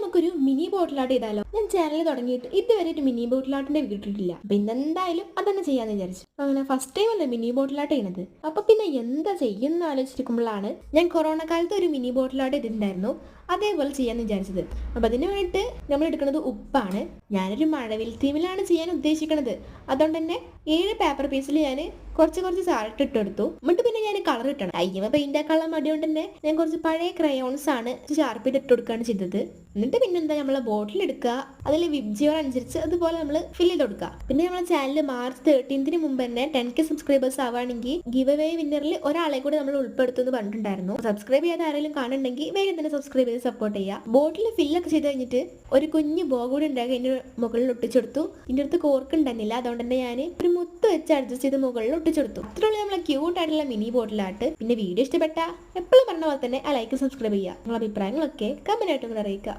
നമുക്കൊരു mini bottle art ചെയ്താലോ? ഞാൻ ചാനൽ തുടങ്ങിയിട്ട് ഇതുവരെ ഒരു മിനി ബോട്ടിലാട്ടിന്റെ വീട്ടിട്ടില്ല. പിന്നെ എന്തായാലും അതന്നെ ചെയ്യാന്ന് വിചാരിച്ചു. അങ്ങനെ ഫസ്റ്റ് ടൈം അല്ലേ മിനി ബോട്ടിലാട്ട് ചെയ്യണത്. അപ്പൊ പിന്നെ എന്താ ചെയ്യുന്ന ആലോചിച്ചിരിക്കുമ്പോഴാണ് ഞാൻ കൊറോണ കാലത്ത് ഒരു മിനി ബോട്ടിലാട്ട് ചെയ്തിട്ടുണ്ടായിരുന്നു. അതേപോലെ ചെയ്യാന്ന് വിചാരിച്ചത്. അപ്പൊ അതിന് വേണ്ടിയിട്ട് നമ്മൾ എടുക്കുന്നത് ഉപ്പാണ്. ഞാനൊരു മഴവിൽ തീമിലാണ് ചെയ്യാൻ ഉദ്ദേശിക്കുന്നത്. അതുകൊണ്ട് തന്നെ 7 പേപ്പർ പീസിൽ ഞാൻ കുറച്ച് സാൾട്ട് ഇട്ടെടുത്തു. എന്നിട്ട് പിന്നെ ഞാൻ കളർ ഇട്ടണം. അയ്യവ പെയിന്റ് ആക്കാനുള്ള മടി കൊണ്ട് തന്നെ ഞാൻ കുറച്ച് പഴയ ക്രയോൺസ് ആണ് ഷാർപ്പ് ഇട്ട് കൊടുക്കുകയാണ് ചെയ്തത്. എന്നിട്ട് പിന്നെന്താ നമ്മളെ ബോട്ടിൽ എടുക്കുക, അതിൽ വിബ്ജിയോർ അനുസരിച്ച് അതുപോലെ നമ്മൾ ഫില്ല് ചെയ്ത് കൊടുക്കുക. പിന്നെ നമ്മളെ ചാനൽ മാർച്ച് 13 മുമ്പ് തന്നെ 10K സബ്സ്ക്രൈബേഴ്സ് ആവുകയാണെങ്കിൽ ഗിവ് അവേ വിന്നറിൽ ഒരാളെ കൂടി നമ്മൾ ഉൾപ്പെടുത്തുമെന്ന് പറഞ്ഞിട്ടുണ്ടായിരുന്നു. സബ്സ്ക്രൈബ് ചെയ്യാതെ ആരെങ്കിലും കാണുന്നുണ്ടെങ്കിൽ വേഗം തന്നെ സബ്സ്ക്രൈബ് ചെയ്ത് സപ്പോർട്ട് ചെയ്യുക. ബോട്ടിൽ ഫില്ലൊക്കെ ചെയ്ത് കഴിഞ്ഞിട്ട് ഒരു കുഞ്ഞു ബോ കൂടി ഉണ്ടാക്കി അതിന്റെ മുകളിൽ ഒട്ടിച്ചെടുത്തു. ഇതിന്റെ അടുത്ത് കോർക്ക് ഉണ്ടായിരുന്നില്ല, അതുകൊണ്ട് തന്നെ ഞാൻ ഒരു മുത്ത് വെച്ച് അഡ്ജസ്റ്റ് ചെയ്ത് മുകളിൽ ഒട്ടിച്ചെടുത്തു. ഇത്രയുള്ള നമ്മളെ ക്യൂട്ട് ആയിട്ടുള്ള മിനി ബോട്ടിലാട്ട്. പിന്നെ വീഡിയോ ഇഷ്ടപ്പെട്ട എപ്പോഴും പറഞ്ഞ പോലെ തന്നെ ആ ലൈക്ക് സബ്സ്ക്രൈബ് ചെയ്യുക. നിങ്ങളുടെ അഭിപ്രായങ്ങളൊക്കെ കമന്റ് ആയിട്ട് അറിയിക്കുക.